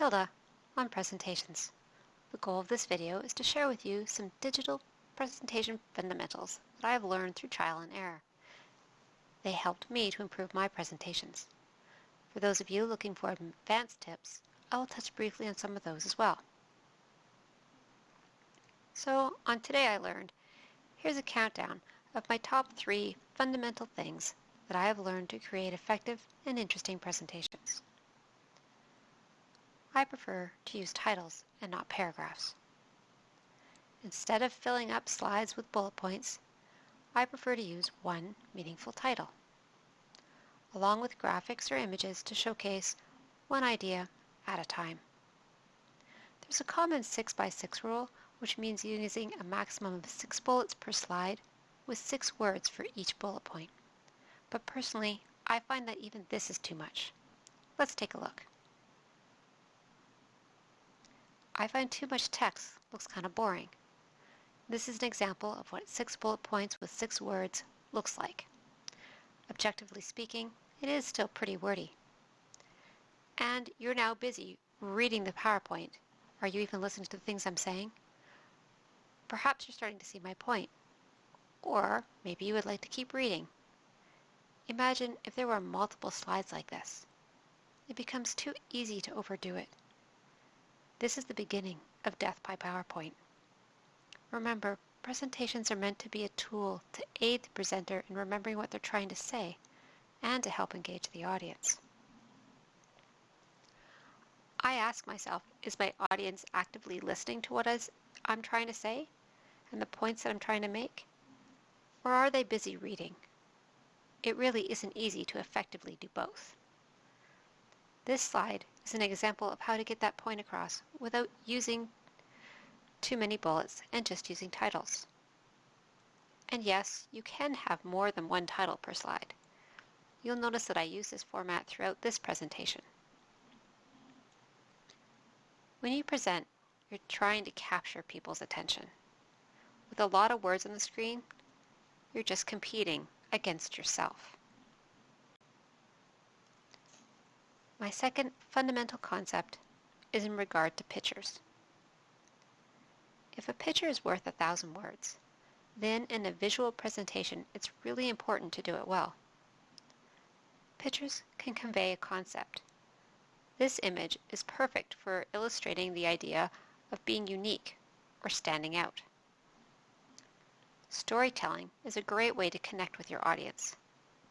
Tilda OnPresentations. The goal of this video is to share with you some digital presentation fundamentals that I have learned through trial and error. They helped me to improve my presentations. For those of you looking for advanced tips, I will touch briefly on some of those as well. So on Today I Learned, here's a countdown of my top 3 fundamental things that I have learned to create effective and interesting presentations. I prefer to use titles and not paragraphs. Instead of filling up slides with bullet points, I prefer to use one meaningful title, along with graphics or images to showcase one idea at a time. There's a common 6x6 rule, which means using a maximum of 6 bullets per slide with 6 words for each bullet point. But personally, I find that even this is too much. Let's take a look. I find too much text looks kind of boring. This is an example of what 6 bullet points with 6 words looks like. Objectively speaking, it is still pretty wordy. And you're now busy reading the PowerPoint. Are you even listening to the things I'm saying? Perhaps you're starting to see my point. Or maybe you would like to keep reading. Imagine if there were multiple slides like this. It becomes too easy to overdo it. This is the beginning of death by PowerPoint. Remember, presentations are meant to be a tool to aid the presenter in remembering what they're trying to say and to help engage the audience. I ask myself, is my audience actively listening to what I'm trying to say and the points that I'm trying to make? Or are they busy reading? It really isn't easy to effectively do both. This slide is an example of how to get that point across without using too many bullets and just using titles. And yes, you can have more than one title per slide. You'll notice that I use this format throughout this presentation. When you present, you're trying to capture people's attention. With a lot of words on the screen, you're just competing against yourself. My second fundamental concept is in regard to pictures. If a picture is worth 1,000 words, then in a visual presentation, it's really important to do it well. Pictures can convey a concept. This image is perfect for illustrating the idea of being unique or standing out. Storytelling is a great way to connect with your audience.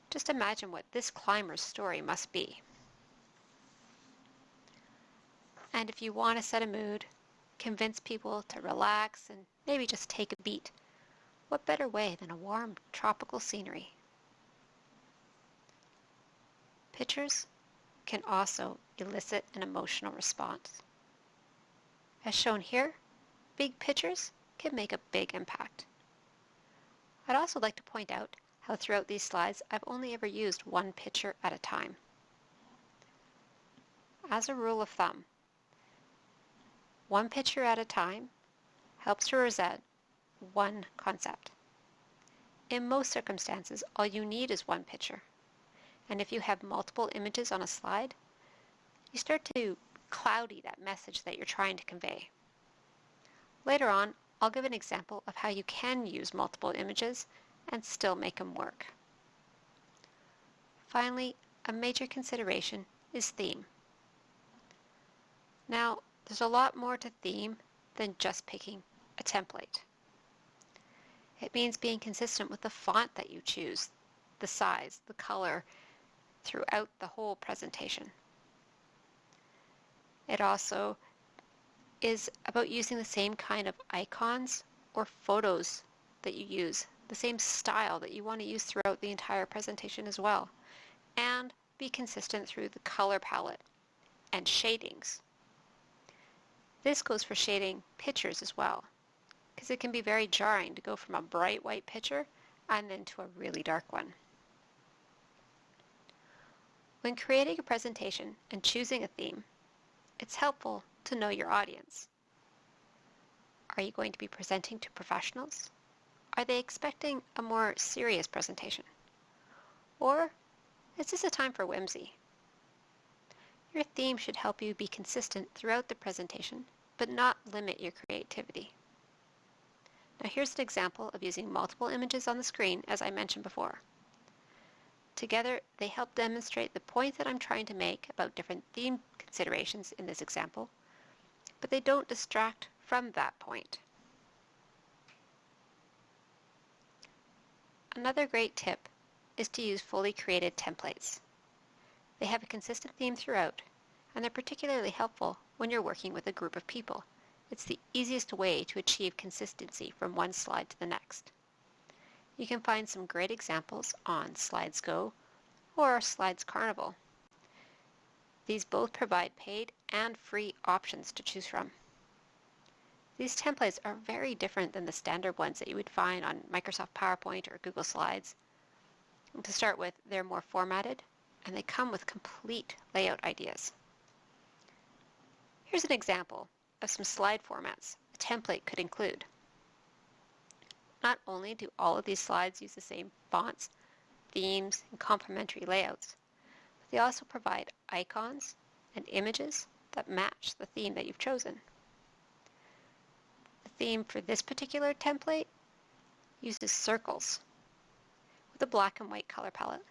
Just imagine what this climber's story must be. And if you want to set a mood, convince people to relax and maybe just take a beat, what better way than a warm tropical scenery? Pictures can also elicit an emotional response. As shown here, big pictures can make a big impact. I'd also like to point out how throughout these slides I've only ever used one picture at a time. As a rule of thumb, one picture at a time helps to present one concept. In most circumstances, all you need is one picture. And if you have multiple images on a slide, you start to cloudy that message that you're trying to convey. Later on, I'll give an example of how you can use multiple images and still make them work. Finally, a major consideration is theme. Now, there's a lot more to theme than just picking a template. It means being consistent with the font that you choose, the size, the color, throughout the whole presentation. It also is about using the same kind of icons or photos that you use, the same style that you want to use throughout the entire presentation as well, and be consistent through the color palette and shadings. This goes for shading pictures as well, because it can be very jarring to go from a bright white picture and then to a really dark one. When creating a presentation and choosing a theme, it's helpful to know your audience. Are you going to be presenting to professionals? Are they expecting a more serious presentation? Or is this a time for whimsy? Your theme should help you be consistent throughout the presentation, but not limit your creativity. Now here's an example of using multiple images on the screen, as I mentioned before. Together, they help demonstrate the point that I'm trying to make about different theme considerations in this example, but they don't distract from that point. Another great tip is to use fully created templates. They have a consistent theme throughout, and they're particularly helpful when you're working with a group of people. It's the easiest way to achieve consistency from one slide to the next. You can find some great examples on Slides Go or Slides Carnival. These both provide paid and free options to choose from. These templates are very different than the standard ones that you would find on Microsoft PowerPoint or Google Slides. And to start with, they're more formatted, and they come with complete layout ideas. Here's an example of some slide formats a template could include. Not only do all of these slides use the same fonts, themes, and complementary layouts, but they also provide icons and images that match the theme that you've chosen. The theme for this particular template uses circles with a black and white color palette.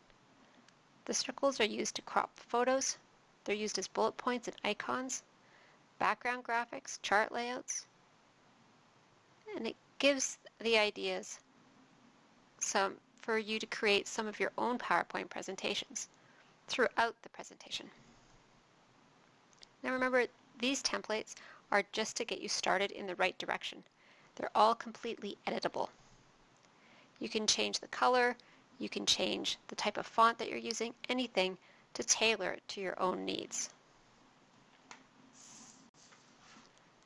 The circles are used to crop photos. They're used as bullet points and icons, background graphics, chart layouts, and it gives the ideas for you to create some of your own PowerPoint presentations throughout the presentation. Now remember, these templates are just to get you started in the right direction. They're all completely editable. You can change the color, you can change the type of font that you're using, anything to tailor it to your own needs.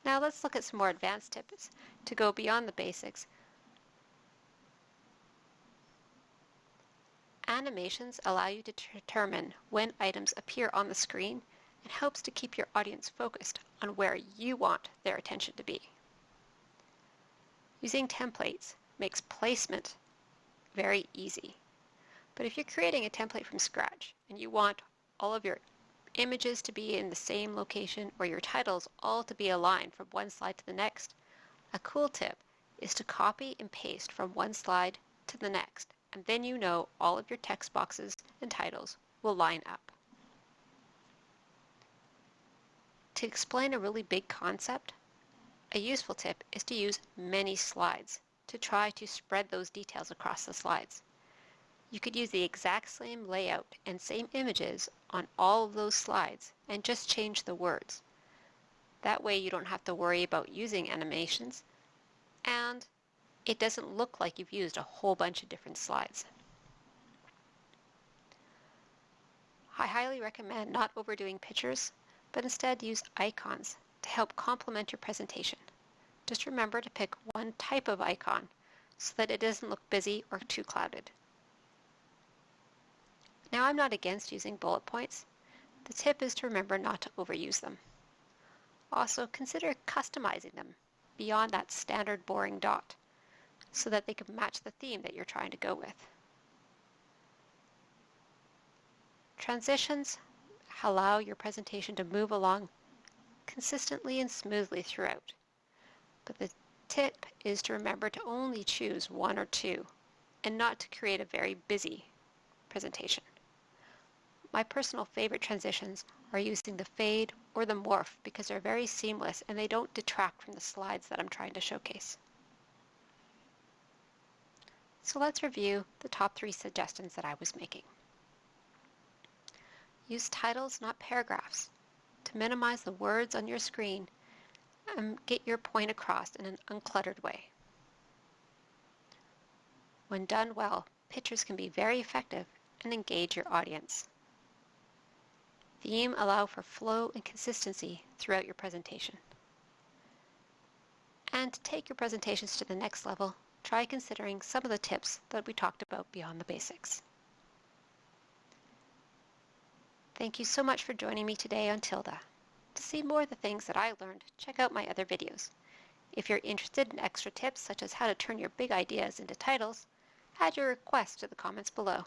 Now let's look at some more advanced tips to go beyond the basics. Animations allow you to determine when items appear on the screen and helps to keep your audience focused on where you want their attention to be. Using templates makes placement very easy. But if you're creating a template from scratch and you want all of your images to be in the same location or your titles all to be aligned from one slide to the next, a cool tip is to copy and paste from one slide to the next, and then you know all of your text boxes and titles will line up. To explain a really big concept, a useful tip is to use many slides to try to spread those details across the slides. You could use the exact same layout and same images on all of those slides and just change the words. That way you don't have to worry about using animations, and it doesn't look like you've used a whole bunch of different slides. I highly recommend not overdoing pictures, but instead use icons to help complement your presentation. Just remember to pick one type of icon so that it doesn't look busy or too clouded. Now, I'm not against using bullet points. The tip is to remember not to overuse them. Also, consider customizing them beyond that standard boring dot so that they can match the theme that you're trying to go with. Transitions allow your presentation to move along consistently and smoothly throughout. But the tip is to remember to only choose one or two and not to create a very busy presentation. My personal favorite transitions are using the fade or the morph because they're very seamless and they don't detract from the slides that I'm trying to showcase. So let's review the top 3 suggestions that I was making. Use titles, not paragraphs, to minimize the words on your screen and get your point across in an uncluttered way. When done well, pictures can be very effective and engage your audience. Theme allow for flow and consistency throughout your presentation. And to take your presentations to the next level, try considering some of the tips that we talked about beyond the basics. Thank you so much for joining me today on Tilda. To see more of the things that I learned, check out my other videos. If you're interested in extra tips such as how to turn your big ideas into titles, add your request to the comments below.